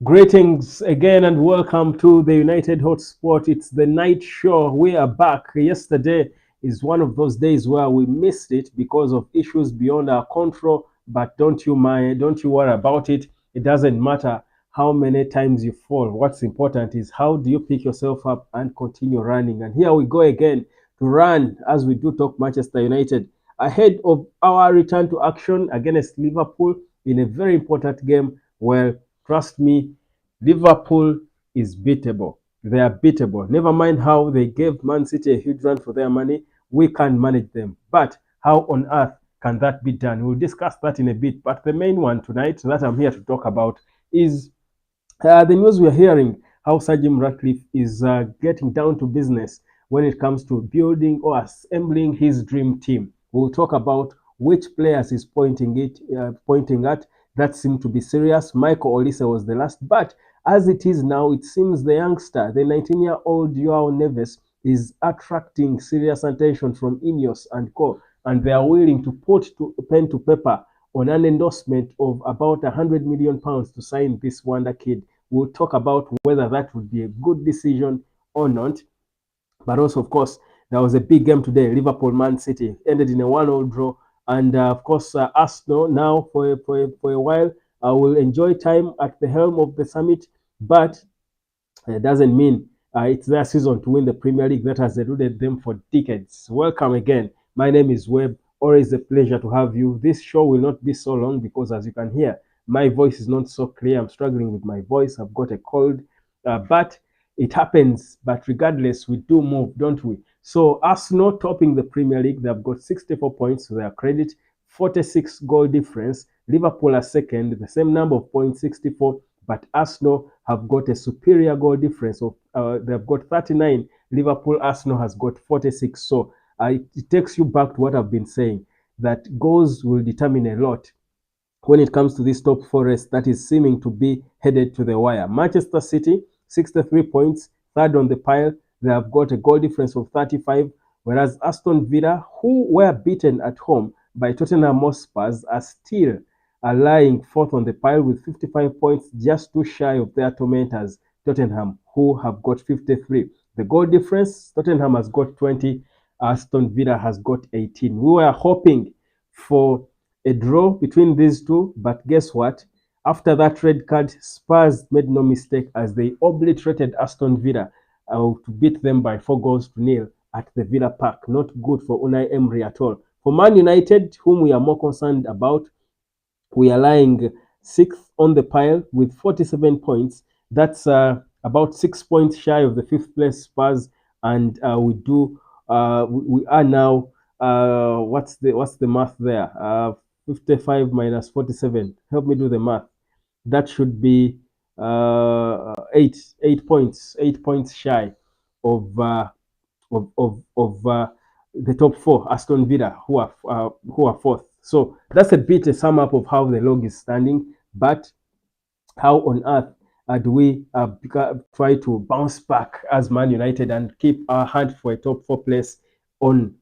Greetings again and welcome to the United Hotspot. It's the night show. We are back. Yesterday is one of those days where we missed it because of issues beyond our control. But don't you mind, don't you worry about it. It doesn't matter how many times you fall. What's important is how do you pick yourself up and continue running. And here we go again to run as we do talk Manchester United ahead of our return to action against Liverpool in a very important game. Well, trust me, Liverpool is beatable. They are beatable. Never mind how they gave Man City a huge run for their money. We can't manage them. But how on earth can that be done? We'll discuss that in a bit. But the main one tonight that I'm here to talk about is the news we are hearing how Sir Jim Ratcliffe is getting down to business when it comes to building or assembling his dream team. We'll talk about which players he's pointing at that seemed to be serious. Michael Olise was the last, but as it is now, it seems the youngster, the 19-year-old Joao Neves, is attracting serious attention from INEOS and co, and they are willing to put pen to paper on an endorsement of about £100 million to sign this wonder kid. We'll talk about whether that would be a good decision or not. But also, of course, there was a big game today. Liverpool-Man City ended in a 1-0 draw. And, of course, Arsenal now for a while will enjoy time at the helm of the summit. But it doesn't mean it's their season to win the Premier League that has eluded them for decades. Welcome again. My name is Webb. Always a pleasure to have you. This show will not be so long because, as you can hear, my voice is not so clear. I'm struggling with my voice. I've got a cold. But it happens. But regardless, we do move, don't we? So Arsenal topping the Premier League. They've got 64 points to their credit, 46 goal difference. Liverpool are second, the same number of points, 64. But Arsenal have got a superior goal difference of they've got 39. Liverpool, Arsenal has got 46. So it takes you back to what I've been saying, that goals will determine a lot when it comes to this top four race that is seeming to be headed to the wire. Manchester City, 63 points, third on the pile. They have got a goal difference of 35, whereas Aston Villa, who were beaten at home by Tottenham Hotspur, are still lying fourth on the pile with 55 points, just too shy of their tormentors, Tottenham, who have got 53. The goal difference, Tottenham has got 20, Aston Villa has got 18. We were hoping for a draw between these two, but guess what? After that red card, Spurs made no mistake as they obliterated Aston Villa to beat them by 4-0 at the Villa Park. Not good for Unai Emery at all. For Man United, whom we are more concerned about, we are lying sixth on the pile with 47 points. That's about 6 points shy of the fifth place Spurs, and we are now what's the math there? 55 minus 47. Help me do the math. That should be 8 points shy of the top four, Aston Villa, who are fourth. So that's a bit a sum up of how the log is standing. But how on earth do we try to bounce back as Man United and keep our hand for a top four place on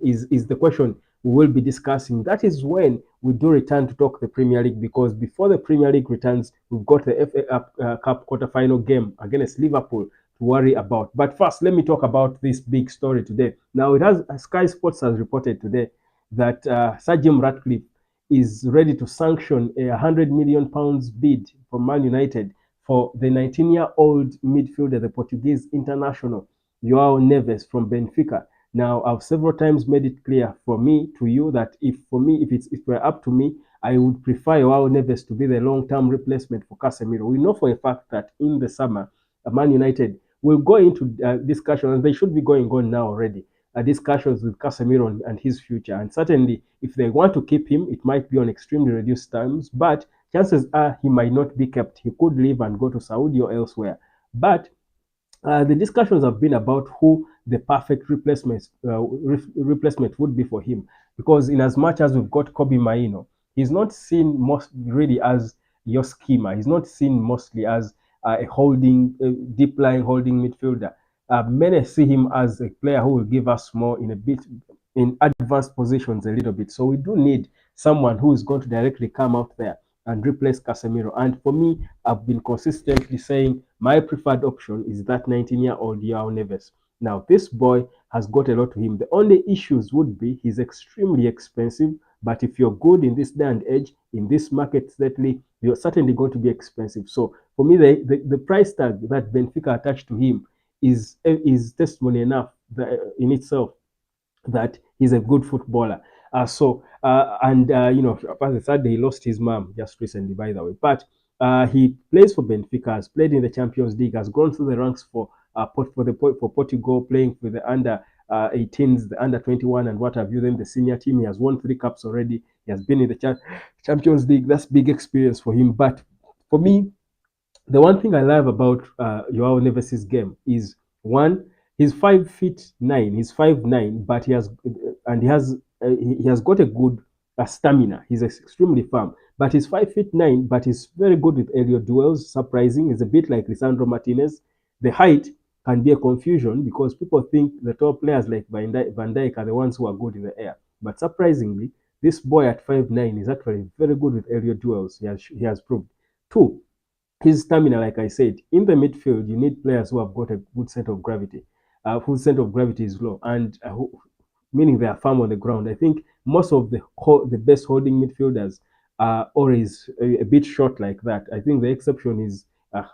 is the question we will be discussing. That is when we do return to talk the Premier League, because before the Premier League returns, we've got the FA Cup quarterfinal game against Liverpool to worry about. But first, let me talk about this big story today. Now, Sky Sports has reported today that Sir Jim Ratcliffe is ready to sanction a £100 million bid from Man United for the 19-year-old midfielder, the Portuguese international, Joao Neves from Benfica. Now, I've several times made it clear for me to you that if it were up to me, I would prefer Joao Neves to be the long-term replacement for Casemiro. We know for a fact that in the summer, Man United will go into discussion, and they should be going on now already, discussions with Casemiro and his future. And certainly, if they want to keep him, it might be on extremely reduced terms, but chances are he might not be kept. He could leave and go to Saudi or elsewhere. But the discussions have been about who the perfect replacement would be for him, because in as much as we've got Kobe Maino, he's not seen most really as your schema. He's not seen mostly as a deep line holding midfielder. Many see him as a player who will give us more in advanced positions a little bit. So we do need someone who is going to directly come out there and replace Casemiro. And for me, I've been consistently saying my preferred option is that 19-year-old Joao Neves. Now, this boy has got a lot to him. The only issues would be he's extremely expensive, but if you're good in this day and age, in this market lately, you're certainly going to be expensive. So for me, the price tag that Benfica attached to him is testimony enough in itself that he's a good footballer. As I said, he lost his mom just recently, by the way. But he plays for Benfica, has played in the Champions League, has gone through the ranks for Portugal, playing for the under 18s, the under 21, and what have you. Then the senior team, he has won 3 cups already. He has been in the Champions League. That's big experience for him. But for me, the one thing I love about Joao Neves' game is one, he's 5'9", he's 5'9", but he has got a good stamina. He's extremely firm, but he's 5'9", but he's very good with aerial duels. Surprising, he's a bit like Lisandro Martinez. The height can be a confusion because people think the top players like Van Dijk are the ones who are good in the air, but surprisingly, this boy at 5'9" is actually very good with aerial duels. He has proved. Two, his stamina, like I said, in the midfield, you need players who have got a good center of gravity, whose center of gravity is low, and meaning they are firm on the ground. I think most of the best holding midfielders are always a bit short like that. I think the exception is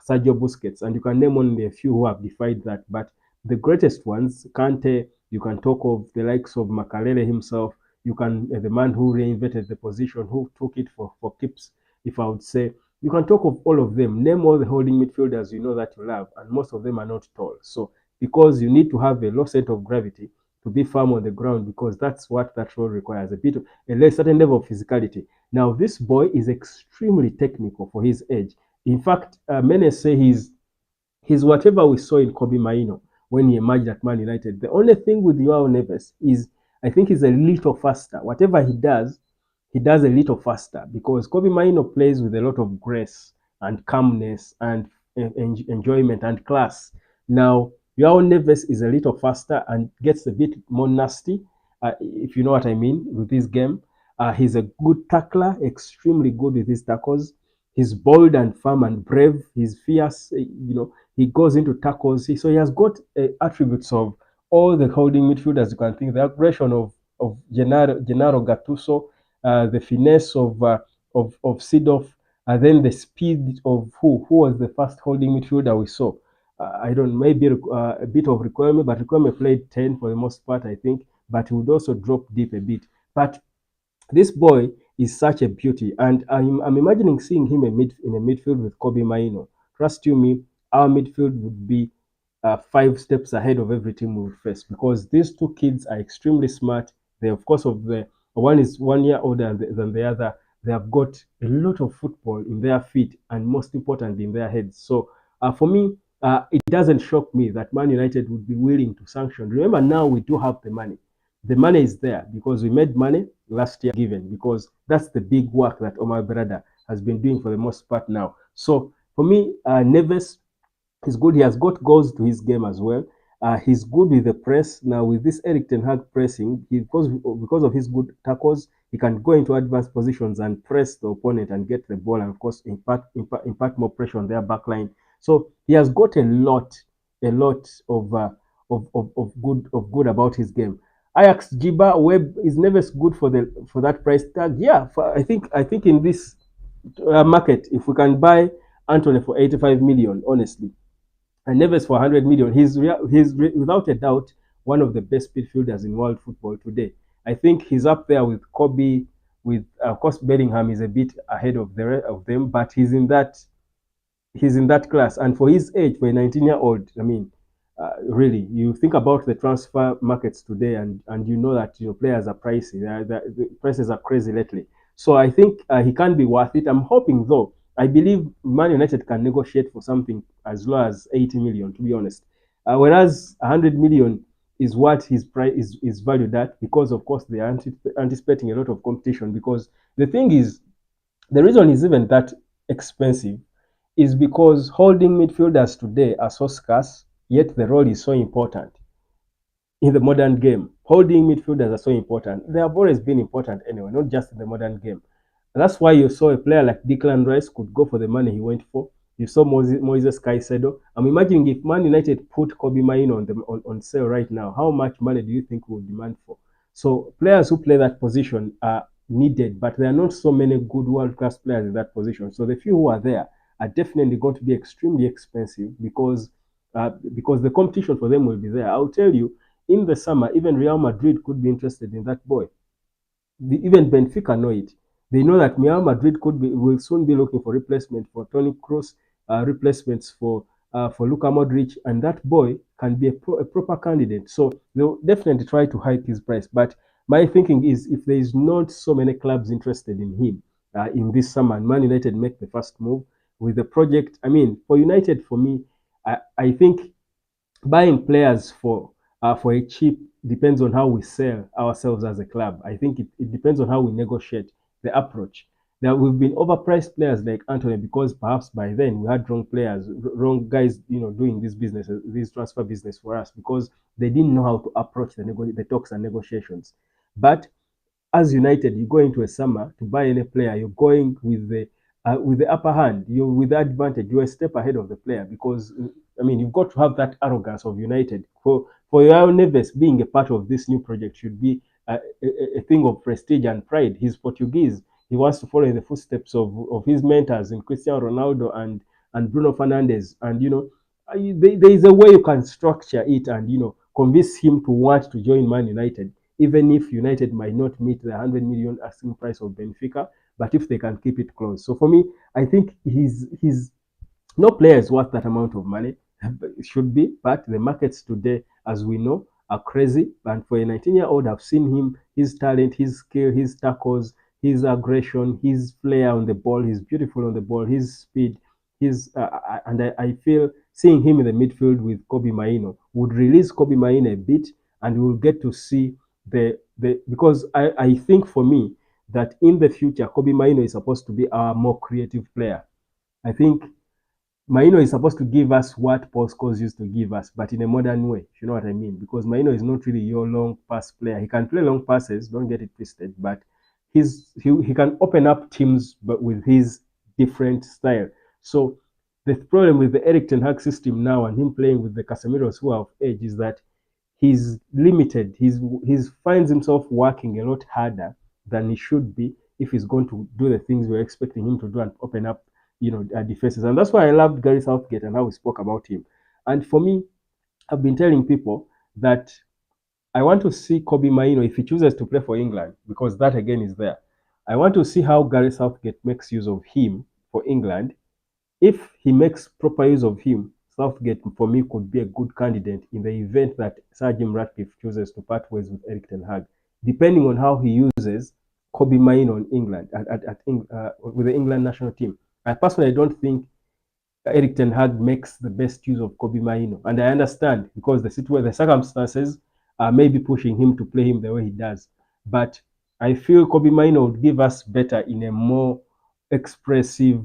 Sergio Busquets, and you can name only a few who have defied that. But the greatest ones, Kante, you can talk of the likes of Makalele himself. You can the man who reinvented the position, who took it for keeps, if I would say. You can talk of all of them. Name all the holding midfielders you know that you love, and most of them are not tall. So because you need to have a low center of gravity to be firm on the ground, because that's what that role requires, a certain level of physicality. Now, this boy is extremely technical for his age. In fact, many say he's whatever we saw in Kobe Maino when he emerged at Man United. The only thing with Joao Neves is I think he's a little faster. Whatever he does a little faster because Kobe Maino plays with a lot of grace and calmness and enjoyment and class. Now, Joao Neves is a little faster and gets a bit more nasty, if you know what I mean, with this game. He's a good tackler, extremely good with his tackles. He's bold and firm and brave. He's fierce. He goes into tackles. So he has got attributes of all the holding midfielders you can think. The aggression of Gennaro Gattuso, the finesse of Seedorf, and then the speed of who was the first holding midfielder we saw. I don't maybe a bit of Riquelme, but Riquelme played 10 for the most part, I think, but he would also drop deep a bit. But this boy is such a beauty, and I'm imagining seeing him in a midfield with Kobe Maino. Trust you me, our midfield would be 5 steps ahead of every team we would face because these two kids are extremely smart. They, of course, of the one is 1 year older than the other. They have got a lot of football in their feet, and most importantly, in their heads. So, for me, it doesn't shock me that Man United would be willing to sanction. Remember, now we do have the money. The money is there because we made money last year given because that's the big work that Omar Berada has been doing for the most part now. So for me, Neves is good. He has got goals to his game as well. He's good with the press. Now with this Eric Ten Hag pressing, because of his good tackles, he can go into advanced positions and press the opponent and get the ball and of course impact more pressure on their back line. So he has got a lot of good about his game. Ajax Jiba Web is never good for that price tag. Yeah, I think in this market, if we can buy Anthony for 85 million, honestly, and Neves for 100 million, he's without a doubt one of the best midfielders in world football today. I think he's up there with Kobe, with of course Bellingham is a bit ahead of the rest of them, but he's in that class. And for his age, for a 19-year-old, I mean, really, you think about the transfer markets today, and you know that players are pricey. The prices are crazy lately. So I think he can be worth it. I'm hoping though. I believe Man United can negotiate for something as low as 80 million, to be honest. Whereas 100 million is what his price is valued at, because of course they are anticipating a lot of competition. Because the thing is, the reason he's even that expensive is because holding midfielders today are so scarce, yet the role is so important in the modern game. Holding midfielders are so important. They have always been important anyway, not just in the modern game. That's why you saw a player like Declan Rice could go for the money he went for. You saw Moises Caicedo. I'm imagining if Man United put Kobe Mainoo on sale right now, how much money do you think we would demand for? So players who play that position are needed, but there are not so many good world-class players in that position. So the few who are there are definitely going to be extremely expensive because the competition for them will be there. I'll tell you, in the summer, even Real Madrid could be interested in that boy. Even Benfica know it. They know that Real Madrid will soon be looking for replacement for Toni Kroos, replacements for Luka Modric, and that boy can be a proper candidate. So they'll definitely try to hike his price. But my thinking is, if there is not so many clubs interested in him in this summer, and Man United make the first move with the project. I mean, for United, for me, I think buying players for a cheap depends on how we sell ourselves as a club. I think it depends on how we negotiate the approach. There we've been overpriced players like Anthony because perhaps by then we had wrong players, wrong guys, doing this business, this transfer business for us because they didn't know how to approach the talks and negotiations. But as United, you go into a summer to buy any player, you're going with the upper hand. You're with the advantage. You're a step ahead of the player because I mean you've got to have that arrogance of United. For Joao Neves being a part of this new project should be a thing of prestige and pride. He's Portuguese. He wants to follow in the footsteps of his mentors in Cristiano Ronaldo and Bruno Fernandes. And there is a way you can structure it and convince him to want to join Man United even if United might not meet the 100 million asking price of Benfica, but if they can keep it close. So for me, I think he's no player is worth that amount of money. It should be, but the markets today, as we know, are crazy. And for a 19-year-old, I've seen him, his talent, his skill, his tackles, his aggression, his flair on the ball. He's beautiful on the ball, his speed, I feel seeing him in the midfield with Kobe Mainoo would release Kobe Mainoo a bit, and we will get to see the because I think for me that in the future Kobe Mainoo is supposed to be our more creative player. I think Maino is supposed to give us what Paul Scholes used to give us, but in a modern way. If you know what I mean? Because Maino is not really your long pass player. He can play long passes, don't get it twisted, but he can open up teams but with his different style. So the problem with the Eric Ten Hag system now and him playing with the Casemiros who are of age is that he's limited. He's finds himself working a lot harder than he should be if he's going to do the things we're expecting him to do and open up defenses. And that's why I loved Gary Southgate and how we spoke about him. And for me, I've been telling people that I want to see Kobe Mainoo if he chooses to play for England, because that again is there. I want to see how Gary Southgate makes use of him for England. If he makes proper use of him, Southgate for me could be a good candidate in the event that Sir Jim Ratcliffe chooses to part ways with Eric Ten Hag, depending on how he uses Kobe Mainoo in England with the England national team. I personally don't think Eric Ten Hag makes the best use of Kobe Mainoo, and I understand because the circumstances are maybe pushing him to play him the way he does. But I feel Kobe Mainoo would give us better in a more expressive,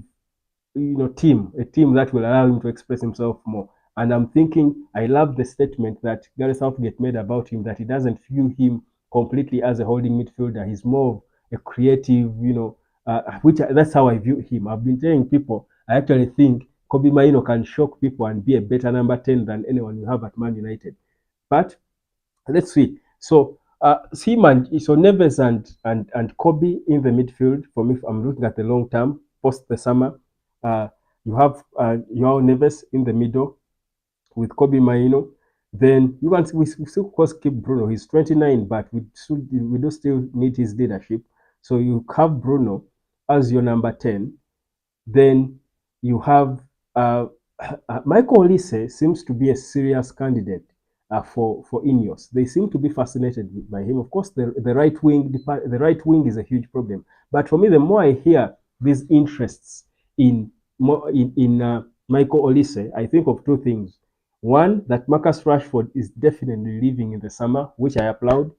a team that will allow him to express himself more. And I'm thinking, I love the statement that Gary Southgate made about him, that he doesn't view him completely as a holding midfielder. He's more of a creative, which that's how I view him. I've been telling people, I actually think Kobe Mainoo can shock people and be a better number 10 than anyone you have at Man United. But let's see. So him and so Neves and Kobe in the midfield. For me, I'm looking at the long term post the summer. You have Joao Neves in the middle with Kobe Mainoo. Then we still of course keep Bruno. He's 29, but we do still need his leadership. So you have Bruno as your number 10. Then you have Michael Olise seems to be a serious candidate for INEOS. They seem to be fascinated by him. Of course, the right wing is a huge problem. But for me, the more I hear these interests in Michael Olise, I think of two things. One, that Marcus Rashford is definitely leaving in the summer, which I applaud.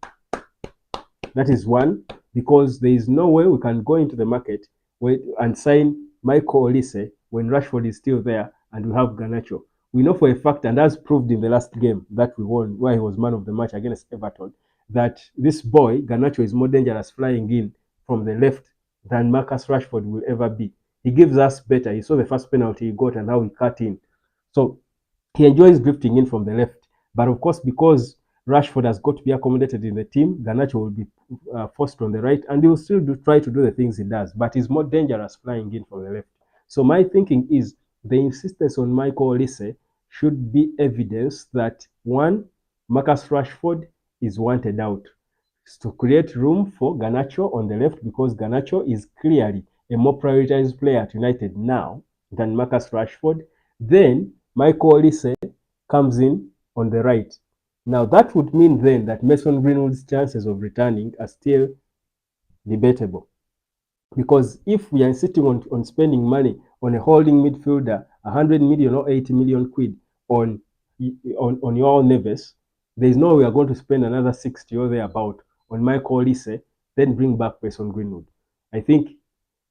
That is one, because there is no way we can go into the market and sign Michael Olise when Rashford is still there and we have Garnacho. We know for a fact, and as proved in the last game that we won, where he was man of the match against Everton, that this boy, Garnacho, is more dangerous flying in from the left than Marcus Rashford will ever be. He gives us better. You saw the first penalty he got and how he cut in. So he enjoys drifting in from the left. But of course, because Rashford has got to be accommodated in the team, Garnacho will be forced on the right, and he will still try to do the things he does, but he's more dangerous flying in from the left. So my thinking is the insistence on Michael Olise should be evidence that one, Marcus Rashford is wanted out, to create room for Garnacho on the left, because Garnacho is clearly a more prioritized player at United now than Marcus Rashford. Then Michael Olise comes in on the right. Now that would mean then that Mason Greenwood's chances of returning are still debatable. Because if we are sitting on spending money on a holding midfielder, 100 million or 80 million quid on your Neves, there is no way we are going to spend another 60 or thereabout on Michael Olise, then bring back Mason Greenwood. I think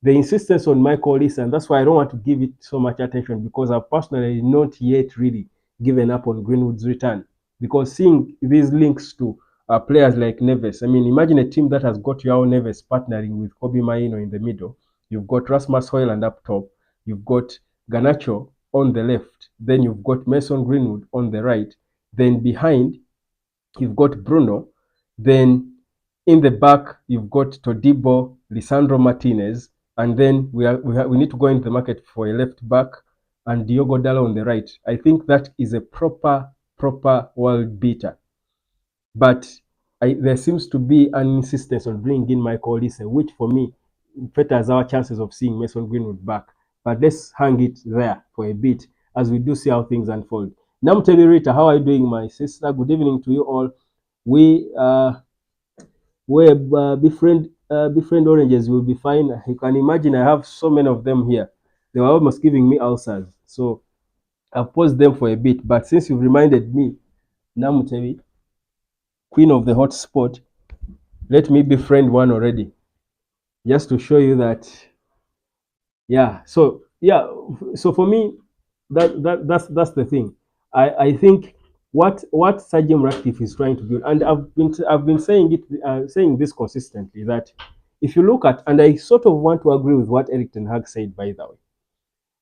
the insistence on Michael Olise, and that's why I don't want to give it so much attention, because I've personally not yet really given up on Greenwood's return. Because seeing these links to players like Neves, I mean, imagine a team that has got Joao Neves partnering with Kobe Maino in the middle. You've got Rasmus Højlund up top. You've got Garnacho on the left. Then you've got Mason Greenwood on the right. Then behind, you've got Bruno. Then in the back, you've got Todibo, Lisandro Martinez, and then we need to go into the market for a left back and Diogo Dalot on the right. I think that is a proper world beater. But there seems to be an insistence on bringing in Michael Olise, which for me fetters our chances of seeing Mason Greenwood back. But let's hang it there for a bit as we do see how things unfold. Namteli Rita, how are you doing, my sister? Good evening to you all. We befriend oranges will be fine. You can imagine I have so many of them here. They were almost giving me ulcers. So I've paused them for a bit. But since you've reminded me, Namutemi, queen of the hot spot, let me befriend one already. Just to show you that, yeah. So for me, that's the thing. I think what Sajim Ratcliffe is trying to build, and I've been saying saying this consistently, that if you look at, and I sort of want to agree with what Eric Ten Hag said, by the way,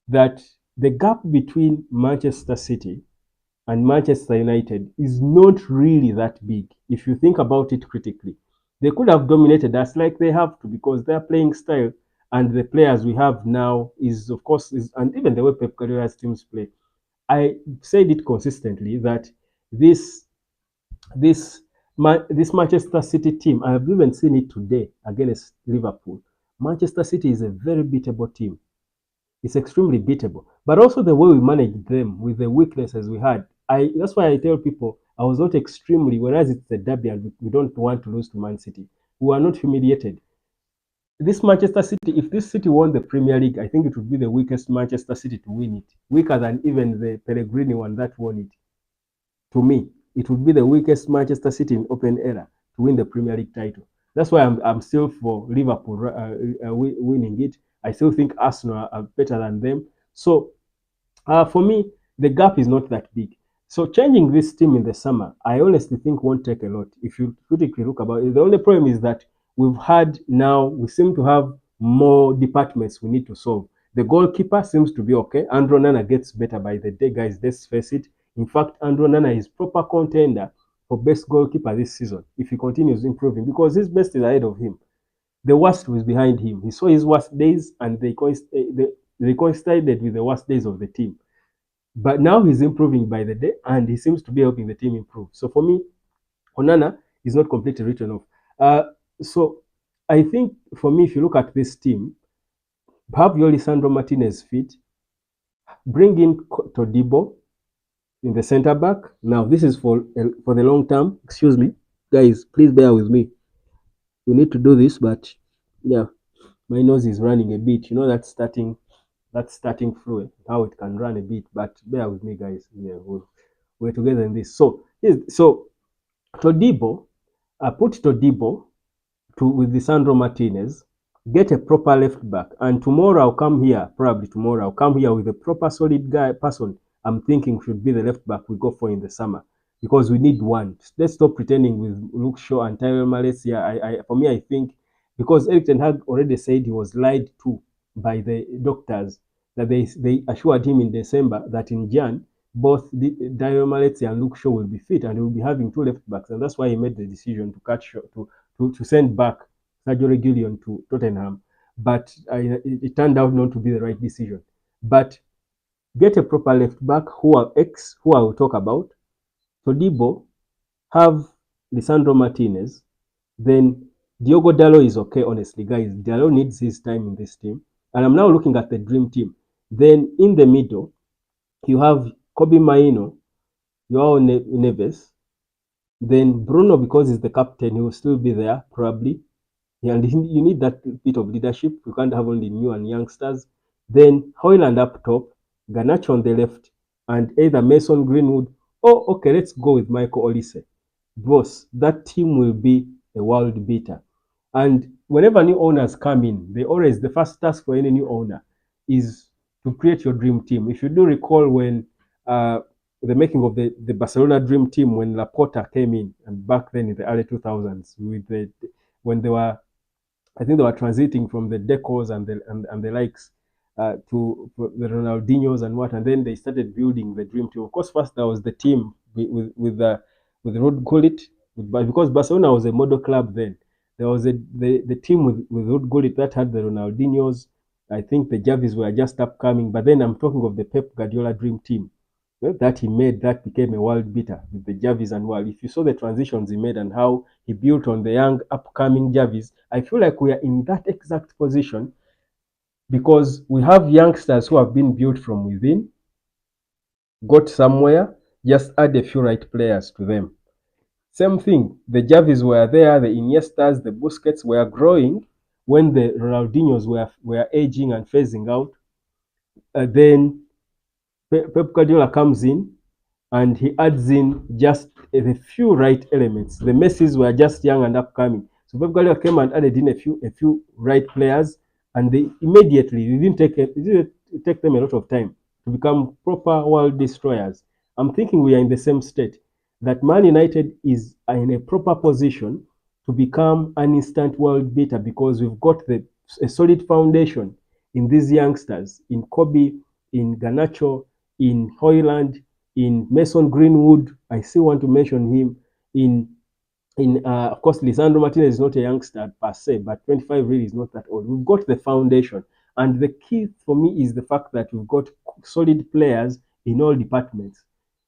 that the gap between Manchester City and Manchester United is not really that big if you think about it critically. They could have dominated us like they have to, because their playing style and the players we have now is, of course, and even the way Pep Guardiola's teams play. I said it consistently that this this this Manchester City team, I have even seen it today against Liverpool. Manchester City is a very beatable team. It's extremely beatable. But also the way we managed them with the weaknesses we had. That's why I tell people I was not extremely, whereas it's a derby and we don't want to lose to Man City. We are not humiliated. This Manchester City, if this City won the Premier League, I think it would be the weakest Manchester City to win it. Weaker than even the Pellegrini one that won it. To me, it would be the weakest Manchester City in open era to win the Premier League title. That's why I'm still for Liverpool winning it. I still think Arsenal are better than them. So for me, the gap is not that big. So changing this team in the summer, I honestly think won't take a lot. If you critically look about it, the only problem is that we seem to have more departments we need to solve. The goalkeeper seems to be okay. Andrew Nana gets better by the day, guys. Let's face it. In fact, Andrew Nana is proper contender for best goalkeeper this season if he continues improving, because his best is ahead of him. The worst was behind him. He saw his worst days, and they coincided with the worst days of the team. But now he's improving by the day, and he seems to be helping the team improve. So for me, Onana is not completely written off. So I think for me, if you look at this team, have your Lisandro Martinez fit, bring in Todibo in the center back. Now this is for the long term. Excuse me, guys, please bear with me. We need to do this, but yeah, my nose is running a bit. You know, that's starting flu, how it can run a bit, but bear with me, guys. Yeah, we're together in this. So Todibo, put Todibo with Lisandro Martinez, get a proper left back, and tomorrow I'll come here, probably tomorrow I'll come here with a proper solid person I'm thinking should be the left back we go for in the summer, because we need one. Let's stop pretending with Luke Shaw and Tyrell Malaysia. For me, I think because Erik Ten Hag already said he was lied to by the doctors, that they assured him in December that in Jan both Dario Maletsi and Luke Shaw will be fit and he will be having two left backs, and that's why he made the decision to cut Shaw, to send back Sergio Reguilon to Tottenham. But it turned out not to be the right decision. But get a proper left back who I will talk about. Todibo, have Lisandro Martinez, then Diogo Dalot is okay, honestly, guys. Dalot needs his time in this team. And I'm now looking at the dream team. Then in the middle, you have Kobe Maino, Joao Neves. Then Bruno, because he's the captain, he will still be there, probably. And you need that bit of leadership. You can't have only new and youngsters. Then Hoyland up top, Garnacho on the left, and either Mason Greenwood or, okay, let's go with Michael Olise. Boss, that team will be a world beater. And whenever new owners come in, the first task for any new owner is to create your dream team. If you do recall when the making of the Barcelona dream team, when Laporta came in, and back then in the early 2000s, when they were, I think they were transiting from the Decos and the likes to the Ronaldinhos and what, and then they started building the dream team. Of course, first there was the team with Rod Gullit, because Barcelona was a model club then. There was the team with Rod Gullit that had the Ronaldinhos. I think the Javis were just upcoming, but then I'm talking of the Pep Guardiola dream team that he made, that became a world beater with the Javis and well. If you saw the transitions he made and how he built on the young upcoming Javis, I feel like we are in that exact position because we have youngsters who have been built from within, got somewhere, just add a few right players to them. Same thing, the Javis were there, the Iniestas, the Busquets were growing when the Ronaldinhos were aging and phasing out. Then Pep Guardiola comes in and he adds in just a few right elements. The Messis were just young and upcoming. So Pep Guardiola came and added in a few right players, and they immediately, it didn't take them a lot of time to become proper world destroyers. I'm thinking we are in the same state, that Man United is in a proper position to become an instant world beater because we've got a solid foundation in these youngsters, in Kobe, in Garnacho, in Hoyland, in Mason Greenwood. I still want to mention him. Of course, Lisandro Martinez is not a youngster per se, but 25 really is not that old. We've got the foundation. And the key for me is the fact that we've got solid players in all departments.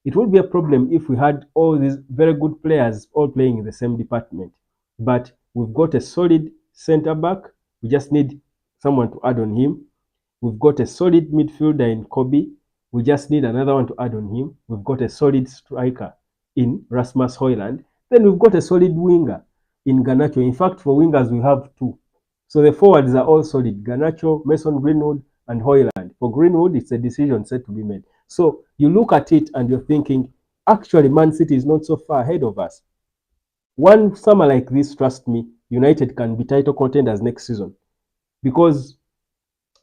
It would be a problem if we had all these very good players all playing in the same department. But we've got a solid center back. We just need someone to add on him. We've got a solid midfielder in Kobe. We just need another one to add on him. We've got a solid striker in Rasmus Højlund. Then we've got a solid winger in Garnacho. In fact, for wingers, we have two. So the forwards are all solid. Garnacho, Mason Greenwood, and Højlund. For Greenwood, it's a decision set to be made. So you look at it and you're thinking, actually, Man City is not so far ahead of us. One summer like this, trust me, United can be title contenders next season. Because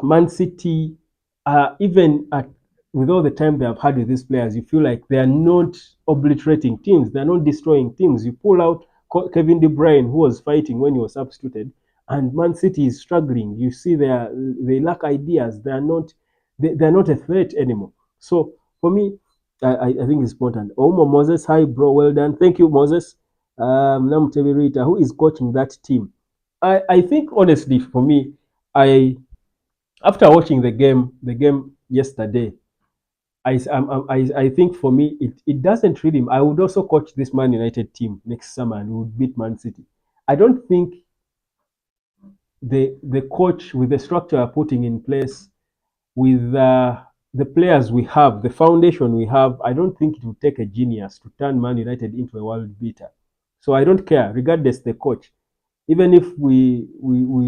Man City, even with all the time they have had with these players, you feel like they are not obliterating teams. They are not destroying teams. You pull out Kevin De Bruyne, who was fighting when he was substituted, and Man City is struggling. You see they lack ideas. They are not a threat anymore. So for me, I think it's important. Omo Moses, hi bro, well done. Thank you, Moses. Namtevi Rita, who is coaching that team? I think honestly, for me, after watching the game yesterday, I think for me it doesn't really. I would also coach this Man United team next summer and we would beat Man City. I don't think the coach with the structure we're putting in place, with the players we have, the foundation we have, I don't think it would take a genius to turn Man United into a world beater. So I don't care, regardless the coach. Even if we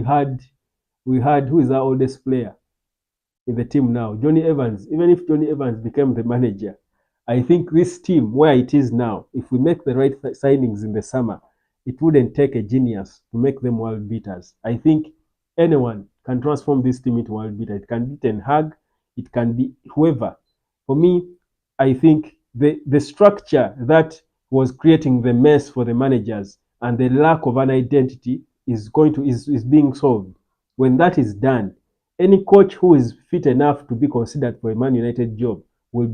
had who is our oldest player in the team now, Johnny Evans. Even if Johnny Evans became the manager, I think this team where it is now, if we make the right signings in the summer, it wouldn't take a genius to make them world beaters. I think anyone can transform this team into world beater. It can be Ten Hag, it can be whoever. For me, I think the structure that was creating the mess for the managers and the lack of an identity is being solved. When that is done, any coach who is fit enough to be considered for a Man United job will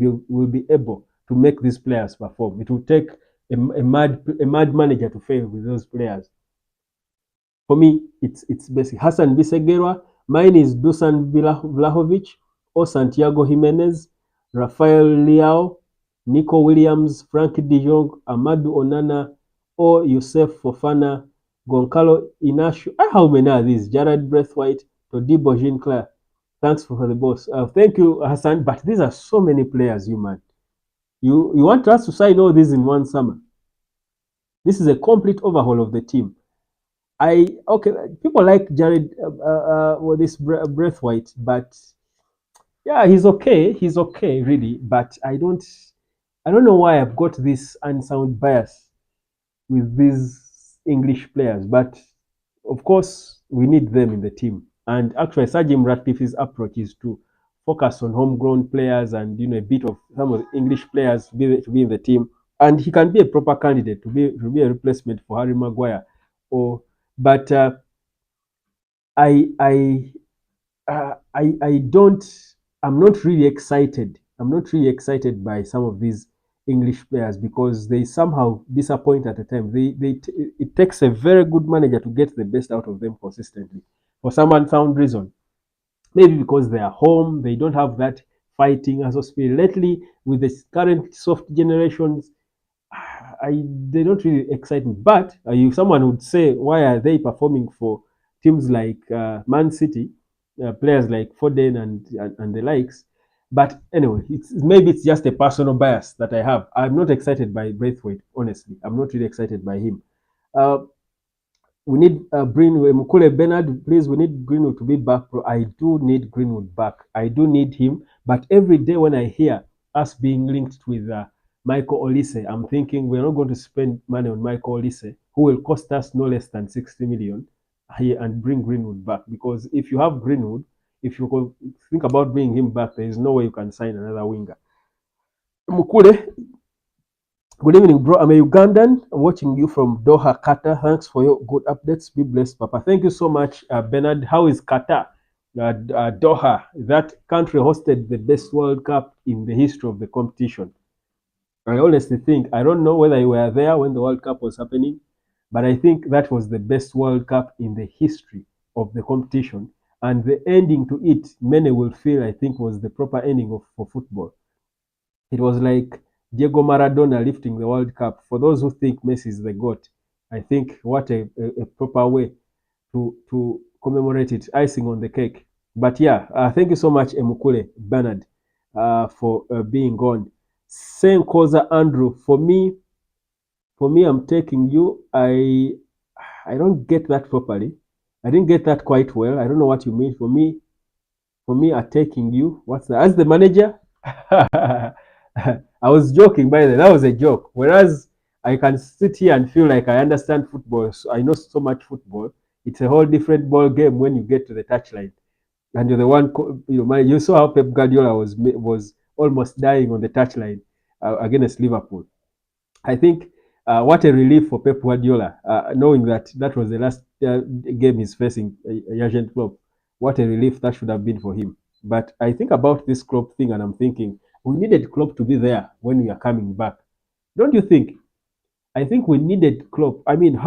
be able to make these players perform. It will take a mad manager to fail with those players. For me, it's basic. Hassan Biseguerra. Mine is Dusan Vlahovic or Santiago Jimenez, Rafael Leao, Nico Williams, Frank de Jong, Amadou Onana, or Youssef Fofana, Goncalo Inacio. How many are these? Jared Braithwaite, Todibo Jean-Claire. Thanks for the boss. Thank you, Hassan. But these are so many players, you man. You want us to sign all these in one summer? This is a complete overhaul of the team. Okay, people like Jared this Braithwaite, but yeah, he's okay. He's okay, really. But I don't know why I've got this unsound bias with these English players. But of course, we need them in the team. And actually, Sir Jim Ratcliffe's approach is to focus on homegrown players and a bit of some of the English players to be in the team. And he can be a proper candidate to be a replacement for Harry Maguire. But I I I don't. I'm not really excited. I'm not really excited by some of these English players because they somehow disappoint at the time. It takes a very good manager to get the best out of them consistently for some unsound reason. Maybe because they are home, they don't have that fighting as a spirit. Lately, with the current soft generations, they don't really excite me. But someone would say, why are they performing for teams like Man City, players like Foden and the likes? But anyway, maybe it's just a personal bias that I have. I'm not excited by Braithwaite, honestly. I'm not really excited by him. Uh, we need Mukule Bernard, please. We need Greenwood to be back, bro. I do need Greenwood back. I do need him. But every day when I hear us being linked with Michael Olise, I'm thinking we're not going to spend money on Michael Olise, who will cost us no less than 60 million here, and bring Greenwood back. Because if you have Greenwood, if you think about bringing him back, there is no way you can sign another winger. Mukule, good evening, bro. I'm a Ugandan watching you from Doha, Qatar. Thanks for your good updates. Be blessed, Papa. Thank you so much, Bernard. How is Qatar? Doha, that country hosted the best World Cup in the history of the competition. I honestly think, I don't know whether you were there when the World Cup was happening, but I think that was the best World Cup in the history of the competition. And the ending to it, many will feel, I think, was the proper ending for football. It was like Diego Maradona lifting the World Cup. For those who think Messi is the GOAT, I think what a proper way to commemorate it, icing on the cake. But yeah, thank you so much, Emukule Bernard, for being on. Senkoza Andrew, for me, I'm taking you. I don't get that properly. I didn't get that quite well. I don't know what you mean. For me, I'm taking you. What's that? As the manager? I was joking, by the way. That was a joke. Whereas I can sit here and feel like I understand football. So I know so much football. It's a whole different ball game when you get to the touchline, and you're the one. You saw how Pep Guardiola was almost dying on the touchline against Liverpool. I think what a relief for Pep Guardiola, knowing that was the last game he's facing Jurgen Klopp. What a relief that should have been for him. But I think about this Klopp thing, and I'm thinking we needed Klopp to be there when we are coming back. Don't you think? I think we needed Klopp. I mean,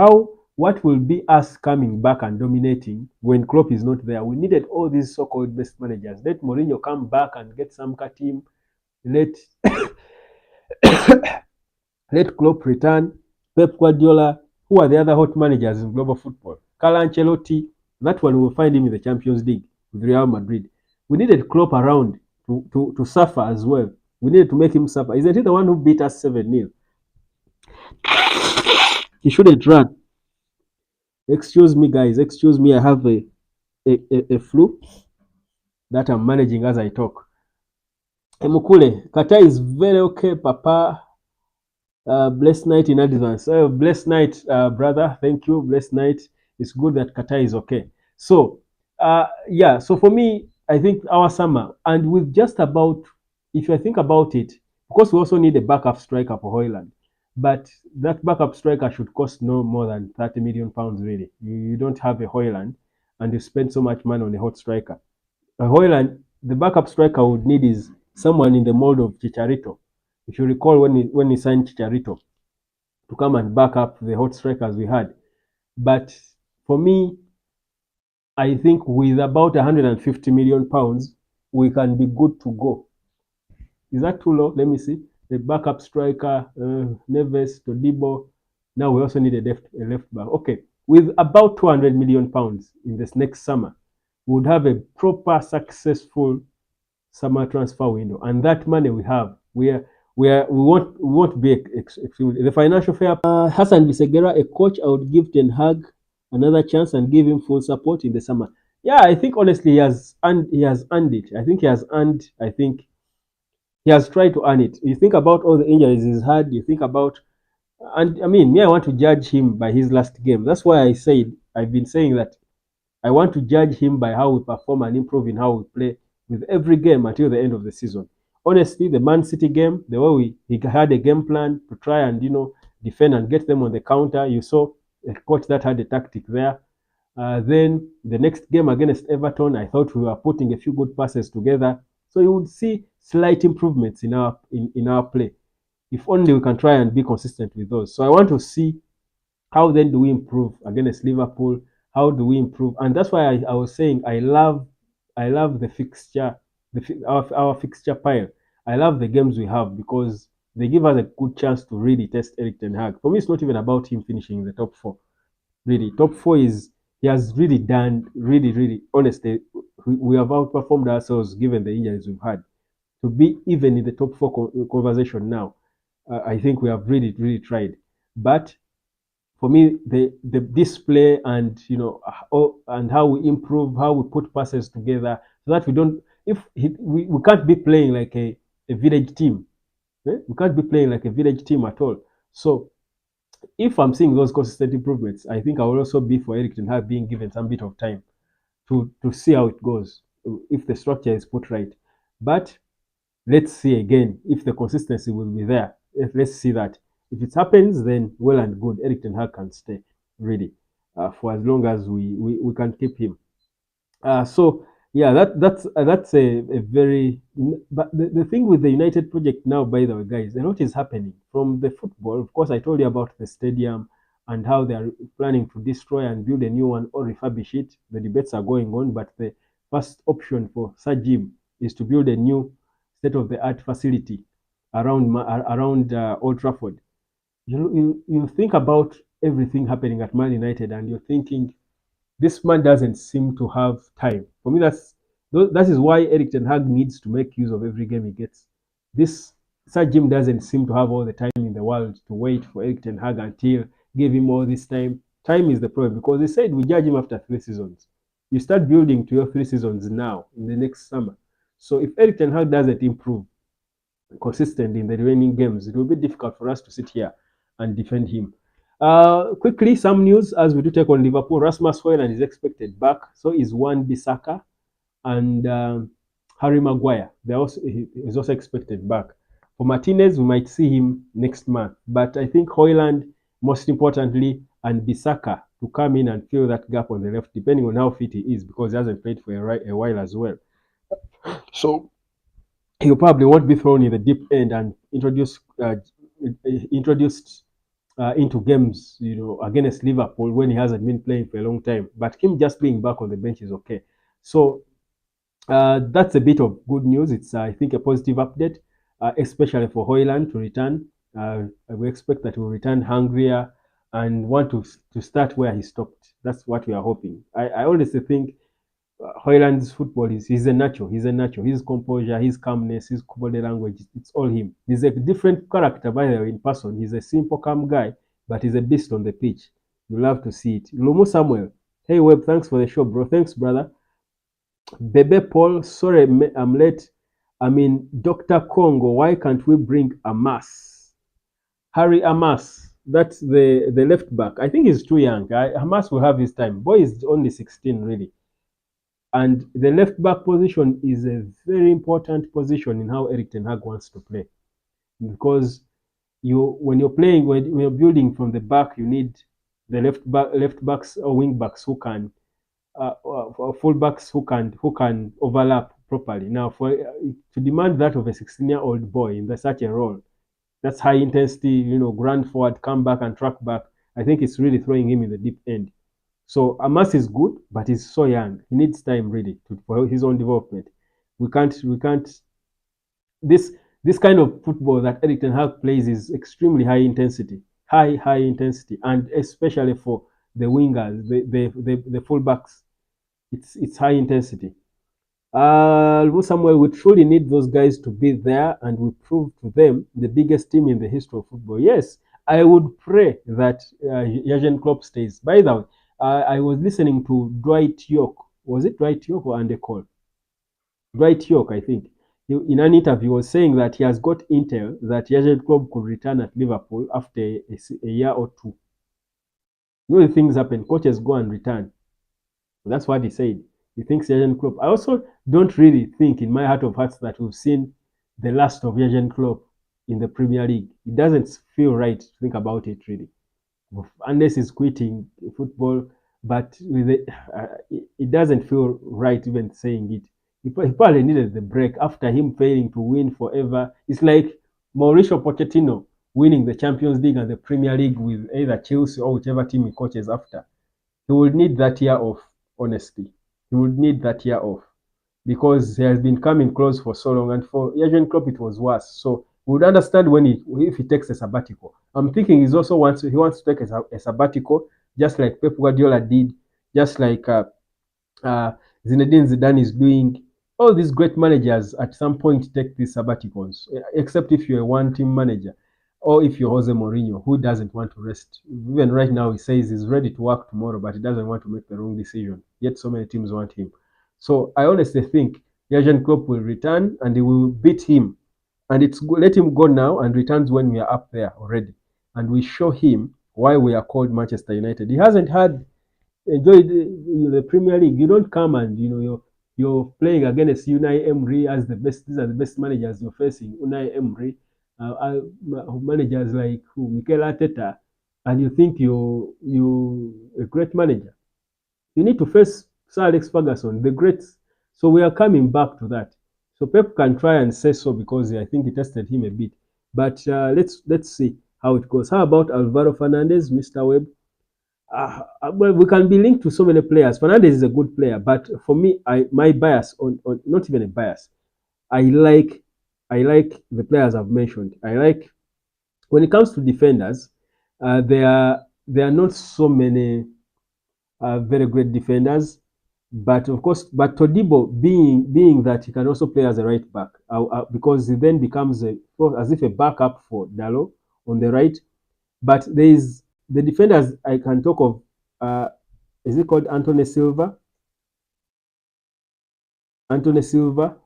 what will be us coming back and dominating when Klopp is not there? We needed all these so-called best managers. Let Mourinho come back and get some team. Let let Klopp return. Pep Guardiola. Who are the other hot managers in global football? Carlo Ancelotti. That one will find him in the Champions League with Real Madrid. We needed Klopp around to suffer as well. We needed to make him suffer. Isn't he the one who beat us 7-0? He shouldn't run. Excuse me, guys. Excuse me. I have a flu that I'm managing as I talk. Emukule, Qatar is very okay, Papa. Blessed night in advance. Blessed night, brother. Thank you. Blessed night. It's good that Qatar is okay. So, yeah. So for me, I think our summer, and with just about, if I think about it, because we also need a backup striker for Hoyland. but that backup striker should cost no more than 30 million pounds. Really, you don't have a Hoyland, and you spend so much money on a hot striker. A Hoyland, the backup striker would need is someone in the mold of Chicharito. If you recall when he signed Chicharito to come and back up the hot strikers we had, but for me, I think with about 150 million pounds, we can be good to go. Is that too low? Let me see. The backup striker, Neves, Todibo. Now we also need a left back. Okay, with about 200 million pounds in this next summer, we would have a proper successful summer transfer window, and that money we have, we won't be extremely the financial fair. Hassan Bisegera, a coach, I would give Ten Hag another chance and give him full support in the summer. Yeah, I think honestly he has earned it. I think he has earned. I think he has tried to earn it. You think about all the injuries he's had. You think about, and I mean, me, I want to judge him by his last game. That's why I've been saying that I want to judge him by how we perform and improve in how we play with every game until the end of the season. Honestly, the Man City game, the way he had a game plan to try and defend and get them on the counter. You saw a coach that had a tactic there. Then the next game against Everton, I thought we were putting a few good passes together. So you would see slight improvements in our play. If only we can try and be consistent with those. So I want to see how then do we improve against Liverpool? How do we improve? And that's why I was saying I love the fixture, our fixture pile. I love the games we have because they give us a good chance to really test Eric Ten Hag. For me, it's not even about him finishing in the top four. Really, top four is he has really done really honestly. We have outperformed ourselves given the injuries we've had. To be even in the top four conversation now, I think we have really tried. But for me, the display and and how we improve, how we put passes together, so that we don't if we can't be playing like a village team. We can't be playing like a village team at all. So if I'm seeing those consistent improvements, I think I will also be for Eric Ten Hag being given some bit of time to see how it goes if the structure is put right. But let's see again if the consistency will be there. Let's see that. If it happens, then well and good. Eric Ten Hag can stay really for as long as we can keep him. So yeah, that's a very. But the thing with the United project now, by the way, guys, a lot is happening from the football. Of course, I told you about the stadium and how they are planning to destroy and build a new one or refurbish it. The debates are going on, but the first option for Sir Jim is to build a new state-of-the-art facility around Old Trafford. You think about everything happening at Man United, and you're thinking this man doesn't seem to have time. For me, that is why Eric Ten Hag needs to make use of every game he gets. This Sir Jim doesn't seem to have all the time in the world to wait for Eric Ten Hag until give him all this time. Time is the problem because they said we judge him after 3 seasons. You start building to your 3 seasons now in the next summer. So if Eric Ten Hag doesn't improve consistent in the remaining games, it will be difficult for us to sit here and defend him. Quickly, some news as we do take on Liverpool. Rasmus Højlund is expected back. So is Wan-Bissaka and Harry Maguire. He's also expected back. For Martinez, we might see him next month. But I think Højlund, most importantly, and Bissaka to come in and fill that gap on the left, depending on how fit he is, because he hasn't played for a while as well. So he probably won't be thrown in the deep end and introduced into games, against Liverpool when he hasn't been playing for a long time. But him just being back on the bench is okay. So that's a bit of good news. It's, I think, a positive update, especially for Højlund to return. We expect that he will return hungrier and want to start where he stopped. That's what we are hoping. I honestly think Højlund's football he's a natural. His composure, his calmness, his body language, it's all him. He's a different character, by the way, in person. He's a simple, calm guy, but he's a beast on the pitch. You love to see it. Lumu Samuel. Hey, Webb, thanks for the show, bro. Thanks, brother. Bebe Paul, sorry, I'm late. I mean, Dr. Congo, why can't we bring Hamas? Harry Hamas, that's the left back. I think he's too young. Hamas will have his time. Boy is only 16, really. And the left back position is a very important position in how Eric Ten Hag wants to play. Because you when you're playing when you're building from the back, you need the left backs or wing backs who can full backs who can overlap properly. Now, for to demand that of a 16-year-old boy in such a role, that's high intensity, grand forward, come back and track back. I think it's really throwing him in the deep end. So Amas is good, but he's so young. He needs time really for his own development. We can't. This this kind of football that Erik Ten Hag plays is extremely high intensity, high intensity, and especially for the wingers, the fullbacks, it's high intensity. Somewhere we truly need those guys to be there, and we prove to them the biggest team in the history of football. Yes, I would pray that Jurgen Klopp stays. By the way, I was listening to Dwight York. Was it Dwight York or Andy Cole? Dwight York, I think. In an interview, was saying that he has got intel that Jurgen Klopp could return at Liverpool after a year or two. The things happen. Coaches go and return. That's what he said. He thinks Jurgen Klopp. I also don't really think, in my heart of hearts, that we've seen the last of Jurgen Klopp in the Premier League. It doesn't feel right to think about it, really, unless he's quitting football. But it doesn't feel right even saying it. He probably needed the break after him failing to win forever. It's like Mauricio Pochettino winning the Champions League and the Premier League with either Chelsea or whichever team he coaches after. He will need that year off, honestly. He would need that year off because he has been coming close for so long. And for Jurgen Klopp, it was worse. So we would understand if he takes a sabbatical. I'm thinking he wants to take a sabbatical, just like Pep Guardiola did, just like uh, Zinedine Zidane is doing. All these great managers at some point take these sabbaticals, except if you're a one-team manager or if you're Jose Mourinho, who doesn't want to rest. Even right now, he says he's ready to work tomorrow, but he doesn't want to make the wrong decision. Yet so many teams want him. So I honestly think Jurgen Klopp will return and he will beat him. And let him go now and returns when we are up there already. And we show him why we are called Manchester United. He hasn't had enjoyed the Premier League. You don't come and you're playing against Unai Emery as the best. These are the best managers you're facing. Unai Emery, managers like Mikel Arteta, and you think you a great manager. You need to face Sir Alex Ferguson, the greats. So we are coming back to that. So Pep can try and say so because I think he tested him a bit. But let's see how it goes. How about Alvaro Fernandez, Mr. Webb? Well, we can be linked to so many players. Fernandez is a good player, but for me, my bias on not even a bias. I like the players I've mentioned. I like when it comes to defenders, there are not so many very great defenders, but of course, but Todibo being that he can also play as a right back because he then becomes as if a backup for Dalo on the right. But there is the defenders I can talk of. Is it called Anthony Silva? Anthony Silva.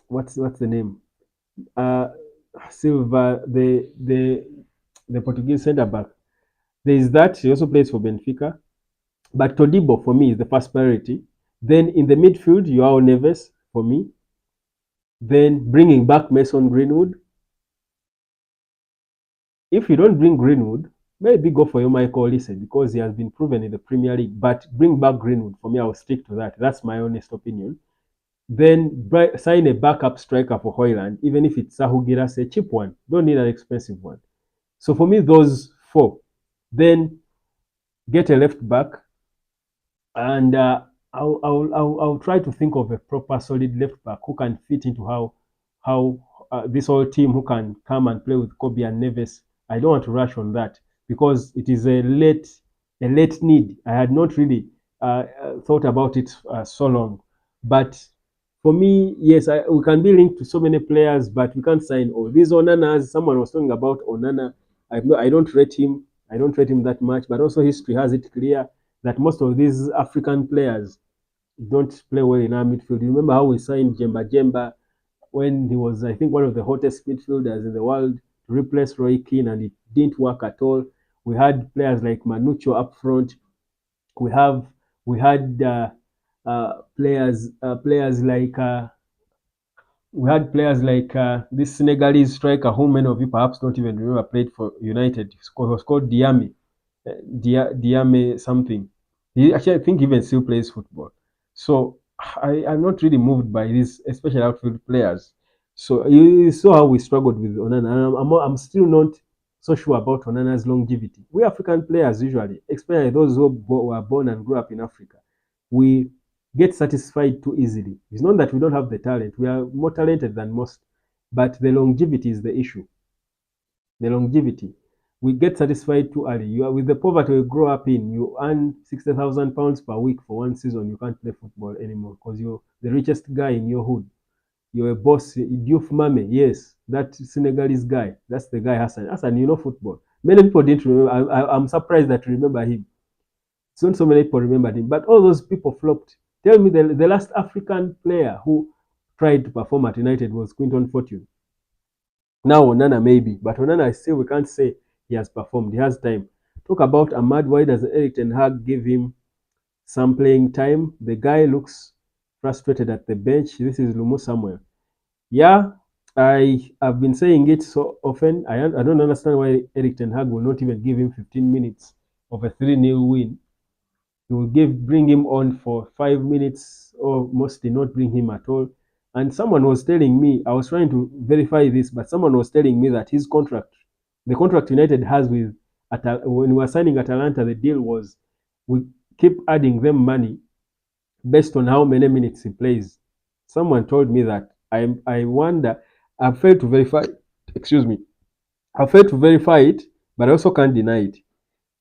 What's the name? Uh, Silva, the Portuguese centre back. There is that. He also plays for Benfica. But Todibo for me is the first priority. Then in the midfield, Joao Neves for me. Then bringing back Mason Greenwood. If you don't bring Greenwood, maybe go for your Michael Olise because he has been proven in the Premier League. But bring back Greenwood. For me, I will stick to that. That's my honest opinion. Then sign a backup striker for Hoyland, even if it's Sahu Giras, a cheap one. Don't need an expensive one. So for me, those four. Then get a left back, and I'll try to think of a proper solid left back who can fit into how this whole team who can come and play with Kobe and Neves. I don't want to rush on that because it is a late need. I had not really thought about it so long, but for me, yes, we can be linked to so many players, but we can't sign all these Onanas. Someone was talking about Onana. I don't rate him. I don't rate him that much, but also history has it clear that most of these African players don't play well in our midfield. You remember how we signed Jemba Jemba when he was, I think, one of the hottest midfielders in the world to replace Roy Keane, and it didn't work at all. We had players like Manucho up front. We had players like We had players like this Senegalese striker, who many of you perhaps don't even remember, played for United. He was called Diame, Diame something. He actually, I think, even still plays football. So I'm not really moved by these, especially outfield players. So you saw how we struggled with Onana. And I'm still not so sure about Onana's longevity. We African players usually, especially those who were born and grew up in Africa, we get satisfied too easily. It's not that we don't have the talent. We are more talented than most, but the longevity is the issue. The longevity. We get satisfied too early. You are with the poverty you grow up in. You earn £60,000 per week for one season. You can't play football anymore because you're the richest guy in your hood. You're a boss. Diouf Mame, yes, that Senegalese guy. That's the guy Hassan. Hassan, you know football. Many people didn't remember. I'm surprised that you remember him. It's not so many people remembered him, but all those people flopped. Tell me the last African player who tried to perform at United was Quinton Fortune. Now Onana maybe, but Onana still we can't say he has performed. He has time. Talk about Ahmad. Why does Eric Ten Hag give him some playing time? The guy looks frustrated at the bench. This is Lumu Samuel. Yeah, I have been saying it so often. I don't understand why Eric Ten Hag will not even give him 15 minutes of a 3-0 win. He will bring him on for 5 minutes or mostly not bring him at all. And someone was telling me, I was trying to verify this, but someone was telling me that his contract, the contract United has with when we were signing Atalanta, the deal was we keep adding them money based on how many minutes he plays. Someone told me that. I wonder. I failed to verify. Excuse me. I failed to verify it, but I also can't deny it.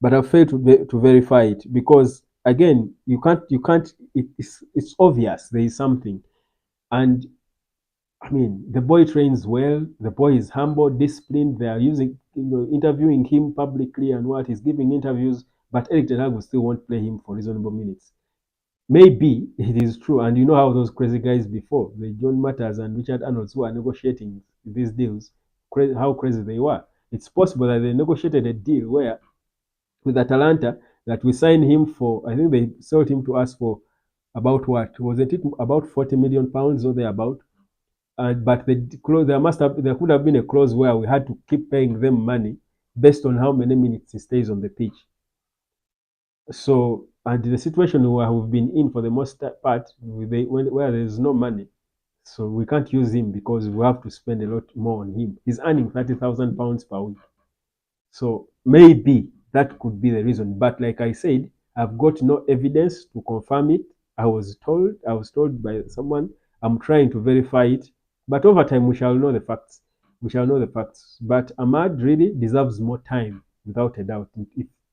But I failed to verify it because again, you can't. It's obvious there is something, and I mean the boy trains well. The boy is humble, disciplined. They are interviewing him publicly and what he's giving interviews. But Eric Ten Hag will still won't play him for reasonable minutes. Maybe it is true, and you know how those crazy guys before, the John Matters and Richard Arnolds who are negotiating these deals, how crazy they were. It's possible that they negotiated a deal where with Atalanta that we signed him for, I think they sold him to us for about what? Wasn't it about £40 million or thereabout? But there could have been a clause where we had to keep paying them money based on how many minutes he stays on the pitch. So, and the situation where we've been in for the most part, where there's no money, so we can't use him because we have to spend a lot more on him. He's earning £30,000 per week. So maybe that could be the reason. But like I said, I've got no evidence to confirm it. I was told by someone. I'm trying to verify it. But over time, we shall know the facts. We shall know the facts. But Ahmad really deserves more time, without a doubt.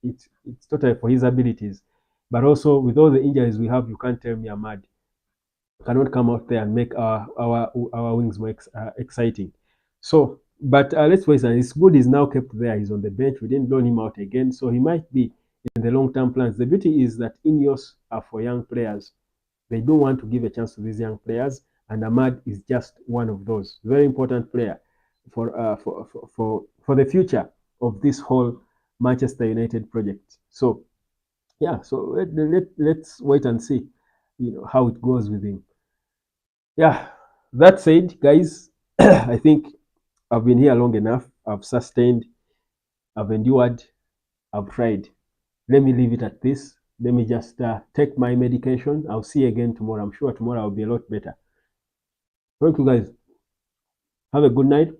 It's totally for his abilities. But also, with all the injuries we have, you can't tell me Ahmad cannot come out there and make our wings more exciting. So, but let's wait. And it's good he's now kept there. He's on the bench. We didn't loan him out again, so he might be in the long-term plans. The beauty is that INEOS are for young players. They do want to give a chance to these young players, and Ahmad is just one of those very important player for the future of this whole Manchester United project. So yeah, so let's wait and see, how it goes with him. Yeah, that said, guys, I think I've been here long enough. I've sustained, I've endured, I've tried. Let me leave it at this. Let me just take my medication. I'll see you again tomorrow. I'm sure tomorrow I'll be a lot better. Thank you, guys. Have a good night.